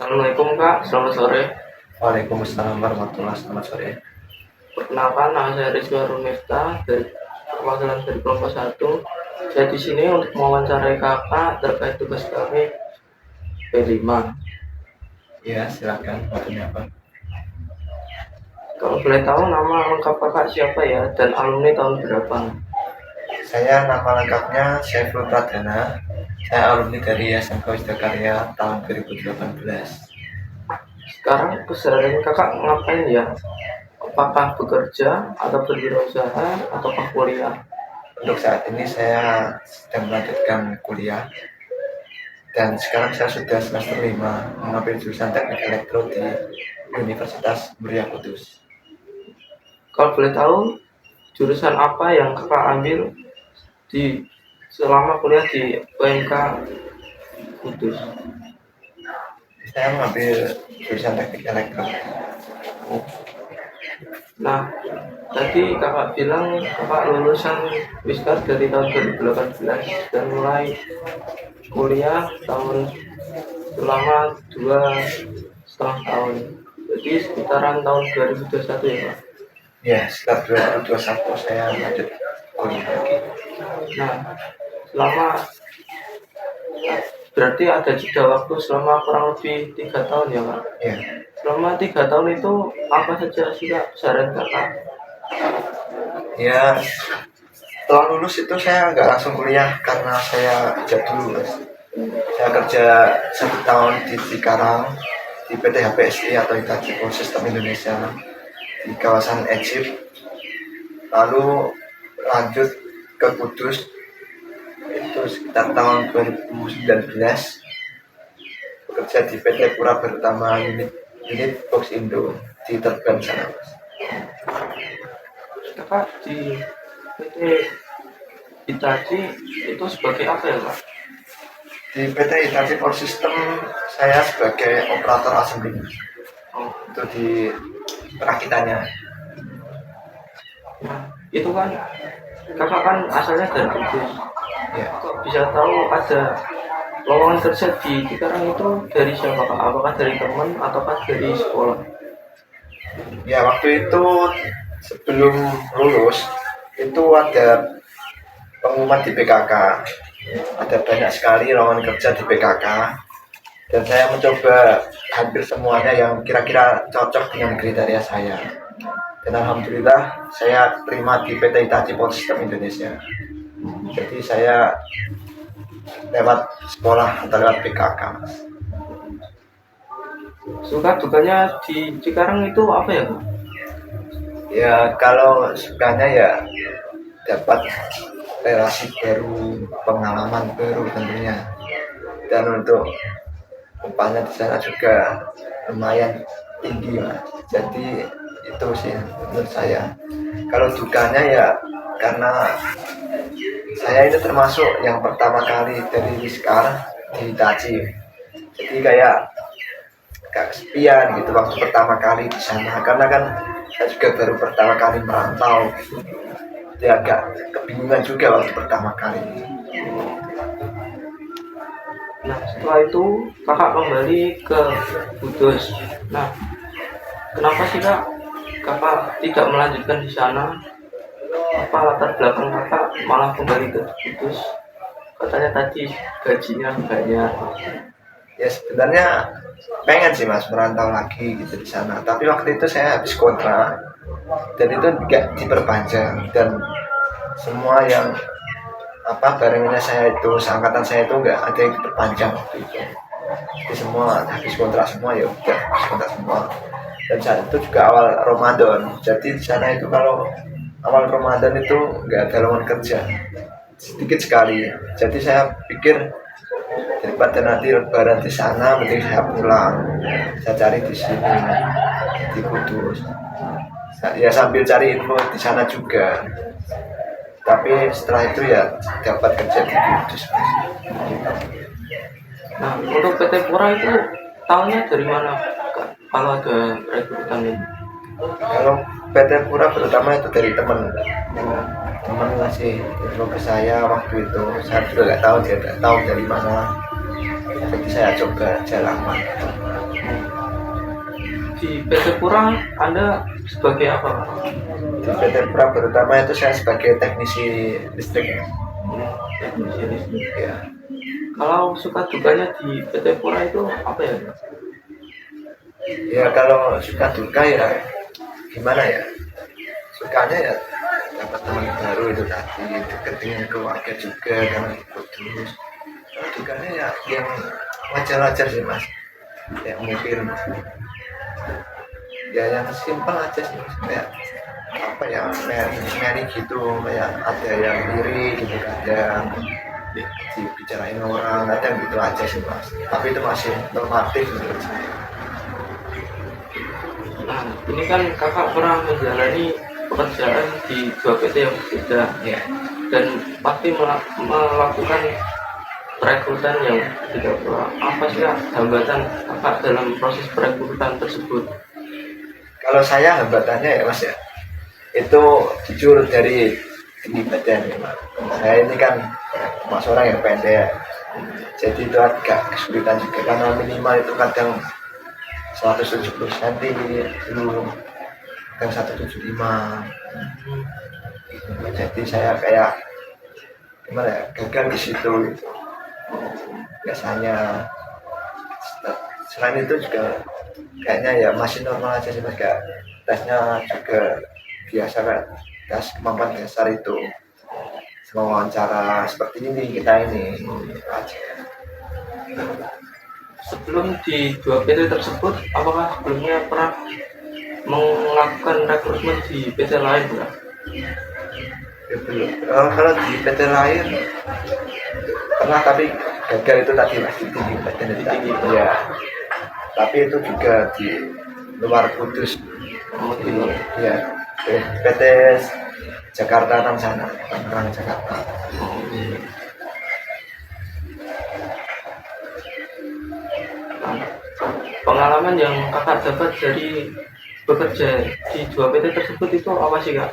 Assalamualaikum Kak, selamat sore. Waalaikumsalam warahmatullahi wabarakatuh. Selamat sore. Perkenalkan, nama saya Rizky Harun Miftah dari perwakilan dari kelompok 1. Saya di sini untuk mewawancarai Kakak terkait tugas kami P5. Ya, silakan. Waktunya apa? Kalau boleh tahu nama lengkap Kakak siapa ya dan alumni tahun berapa? Saya nama lengkapnya Saiful Pradana. Saya alumni dari SMK Wisdakarya tahun 2018. Sekarang keseharian Kakak ngapain ya? Apakah bekerja atau berwirausaha ataukah kuliah? Untuk saat ini saya sedang melanjutkan kuliah dan sekarang saya sudah semester 5 mengambil jurusan Teknik Elektro di Universitas Muria Kudus. Kalau boleh tahu jurusan apa yang Kakak ambil di selama kuliah di UMK Kudus? Saya mengambil jurusan Teknik Elektro. Nah, tadi Kakak bilang Kakak lulusan Wiskar dari tahun 2018 dan mulai kuliah selama 2,5 tahun. Jadi sekitaran tahun 2021 ya Pak. Ya, setelah 2021 saya lanjut kuliah lagi. Nah, selama berarti ada jeda waktu selama kurang lebih 3 tahun ya Pak. Ya, Selama 3 tahun itu apa saja sih Kak saran Kakak? ya, setelah lulus itu saya nggak langsung kuliah karena saya kerja dulu, Mas. Saya kerja 1 tahun di Cikarang di PT HPSI atau Hitachi Power System Indonesia di kawasan Egypt. Lalu lanjut ke Kudus itu sekitar tahun 2019 bekerja di PT Pura Pertama unit Box Indo di Terbang sana, Mas. Kakak di PT Hitachi itu sebagai apa ya Pak? Di PT Hitachi Power System saya sebagai operator assembly. Oh, Itu di perakitannya. nah, itu kan Kakak kan asalnya dari Kudus. Ya, Kok bisa tahu ada lowongan kerja di Cikarang itu dari siapa Kak? Apakah dari teman ataukah dari sekolah? ya, waktu itu sebelum lulus itu ada pengumuman di PKK. Ada banyak sekali lowongan kerja di PKK dan saya mencoba hampir semuanya yang kira-kira cocok dengan kriteria saya. Dan alhamdulillah saya terima di PT Hitachi Power System Indonesia. Jadi saya lewat sekolah atau lewat PKK. Suka dukanya di Cikarang itu apa ya Kak? Ya, kalau sukanya ya dapat relasi baru, pengalaman baru tentunya. Dan untuk upahnya di sana juga lumayan tinggi, Mas. Jadi itu sih menurut saya. Kalau dukanya ya karena saya itu termasuk yang pertama kali dari Wiskar di Hitachi. Jadi kayak kesepian gitu waktu pertama kali di sana karena kan saya juga baru pertama kali merantau gitu. Jadi agak kebingungan juga waktu pertama kali. Nah setelah itu Kakak kembali ke Kudus. Nah kenapa sih Kak Kakak tidak melanjutkan di sana? Apa latar belakang Kakak malah kembali ke Kudus? Katanya tadi gajinya banyak. Ya sebenarnya pengen sih Mas merantau lagi gitu di sana. Tapi waktu itu saya habis kontrak dan itu nggak diperpanjang dan semua yang barangnya saya itu seangkatan saya itu nggak ada yang diperpanjang waktu itu. Jadi semua habis kontrak semua ya udah habis kontrak semua. Dan saat itu juga awal Ramadan. Jadi di sana itu kalau awal Ramadan itu nggak ada lowongan kerja sedikit sekali. Jadi saya pikir daripada nanti lebaran di sana mending saya pulang, saya cari di sini di Kudus ya sambil cari info di sana juga, tapi setelah itu ya dapat kerja di Kudus. Nah untuk PT Pura itu tahunya dari mana Kak? Kalau ada rekrutan ini? Kalau PT Pura terutama itu dari teman ngasih info ke saya waktu itu. Saya juga nggak tahu dia nggak tahu dari mana, jadi saya coba jalan. di PT Pura Anda sebagai apa? Di PT Pura terutama itu saya sebagai teknisi listrik ya. Teknisi listrik. Ya. Kalau suka dukanya di PT Pura itu apa ya? Ya kalau suka duka ya gimana ya, sukanya ya dapat teman baru itu tadi, deket dengan keluarga juga karena ikut terus. Kalau dukanya ya yang wajar-wajar sih mas, ya mungkin ya yang simpel aja sih mas. Kayak apa ya, meri gitu, kayak ada yang iri gitu kadang dibicarain orang, kadang gitu aja sih mas, tapi itu masih normatif menurut saya. Nah, ini kan kakak pernah menjalani pekerjaan di 2 PT yang berbeda Ya. dan pasti melakukan perekrutan yang tidak pula. Apa sih Kak, hambatan kakak dalam proses perekrutan tersebut? Kalau saya hambatannya ya mas ya, itu jujur dari tinggi badan ya mas. Saya ini kan mas orang yang pendek, jadi itu agak kesulitan juga karena minimal itu kadang 170 cm dulu, kadang 175. Jadi saya kayak gimana ya, gagal di situ gitu. Biasanya selain itu juga kayaknya ya masih normal aja sih mas, kayak tesnya juga biasa kan, tes kemampuan dasar itu sama wawancara seperti ini kita ini aja. Sebelum di 2 PT tersebut, apakah sebelumnya pernah melakukan rekrutmen di PT lain Kak? Ya, belum. Kalau di PT lain pernah tapi gagal itu tadi mas, di tinggi badan itu tadi ya, tapi itu juga di luar Kudus. Ya, PT Jakarta kan sana, Tangerang Jakarta. Nah, pengalaman yang kakak dapat dari bekerja di 2 PT tersebut itu apa sih Kak?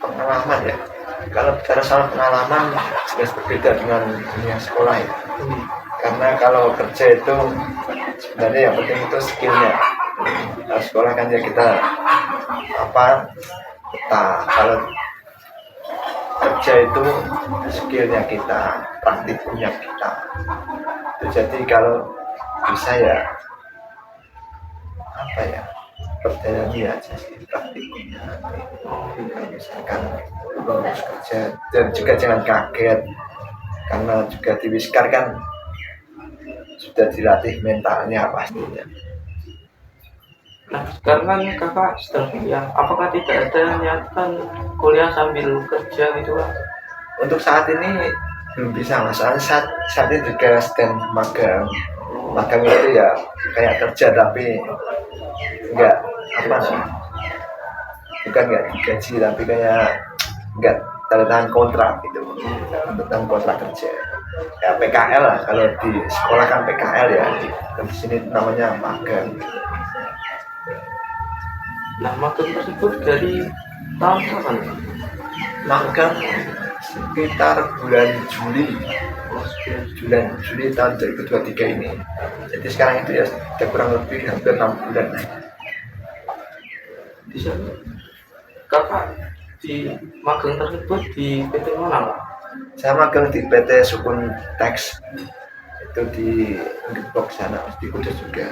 Pengalaman ya, kalau bicara soal pengalaman jelas berbeda dengan dunia sekolah ya. Karena kalau kerja itu sebenarnya yang penting itu skillnya. Kalau sekolah kan ya kita kalau kerja itu skillnya kita, praktikumnya kita. Jadi kalau bisa ya perjalanan aja sih praktikumnya. Kalau misalkan lulus kerja, dan juga jangan kaget karena juga di Wiskar kan sudah dilatih mentalnya pastinya. Nah, sekarang kan kakak sedang kuliah, apakah tidak ada niatan kuliah sambil kerja gitu Kak? Untuk saat ini belum bisa mas, soalnya saat ini juga sedang magang. Magang itu ya kayak kerja tapi enggak bukan enggak digaji, tapi kayak enggak tanda tangan kontrak gitu, tanda tangan kontrak kerja. Ya PKL lah, kalau di sekolah kan PKL ya, dan di sini namanya magang. Nah, magang tersebut dari tahun kapan? Magang sekitar bulan Juli tahun 2023 ini. Jadi sekarang itu ya sudah kurang lebih hampir 6 bulan. Di sana kakak di magang tersebut di PT mana Kak? Saya magang di PT Sukun Tax, itu di Gembok sana, di Kudus juga.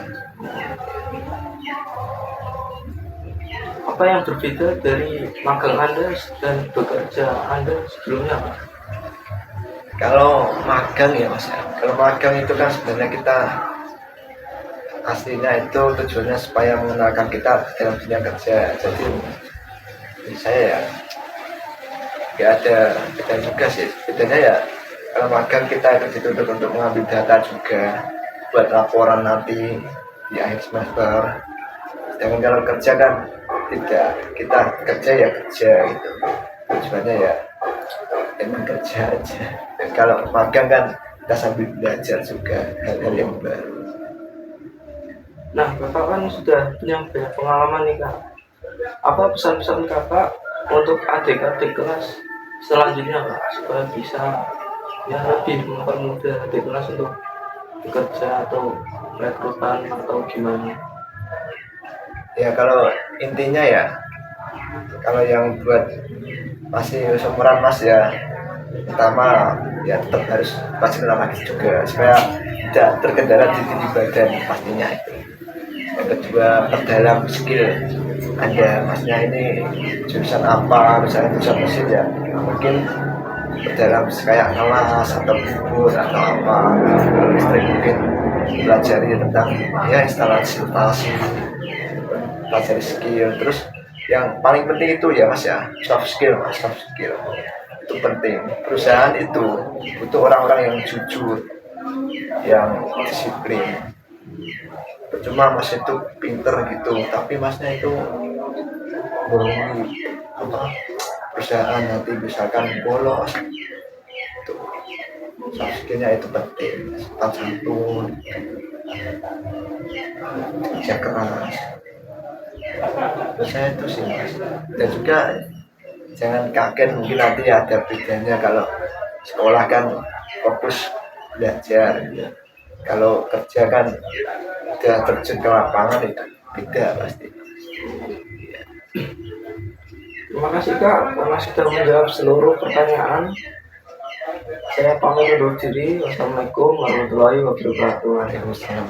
Apa yang berbeda dari magang Anda dan bekerja Anda sebelumnya Kak? Kalau magang ya mas, kalau magang itu kan sebenarnya kita aslinya itu tujuannya supaya mengenalkan kita dalam dunia kerja. Jadi saya ya nggak ada beda juga sih, bedanya ya kalau magang kita itu dituntut untuk mengambil data juga buat laporan nanti di akhir semester. Sedangkan kalau kerja kan tidak, kita kerja ya kerja gitu, tujuannya ya emang kerja aja. Dan kalau magang kan kita sambil belajar juga hal-hal yang baru. Nah, kakak kan sudah punya banyak pengalaman nih Kak. Apa pesan-pesan kakak untuk adik-adik kelas selanjutnya Kak, supaya bisa ya lebih mempermudah adik kelas untuk bekerja atau rekrutan atau gimana? Ya kalau intinya ya, kalau yang buat masih seumuran Mas ya, pertama ya tetap harus rajin olahraga juga supaya tidak terkendala di tinggi badan pastinya itu. Yang kedua, perdalam skill Anda, Masnya ini jurusan apa, misalnya jurusan mesin ya, mungkin perdalam kayak kelas atau bubur atau apa. Kalau listrik mungkin pelajari tentang ya instalasi, pelajari skill. Terus yang paling penting itu ya Mas ya, soft skill Mas, soft skill itu penting. Perusahaan itu butuh orang-orang yang jujur, yang disiplin. Percuma Mas itu pinter gitu, tapi Masnya itu bohongi apa perusahaan, nanti misalkan bolos itu. Soft skillnya itu penting, sopan santun, kerja keras. Menurut saya itu sih Mas. Dan juga jangan kaget, mungkin nanti ada bedanya kalau sekolah kan fokus belajar gitu. Kalau kerja kan udah terjun ke lapangan itu beda pasti. Terima kasih Kak karena sudah menjawab seluruh pertanyaan. Saya pamit undur diri. Wassalamualaikum warahmatullahi wabarakatuh. Waalaikumsalam.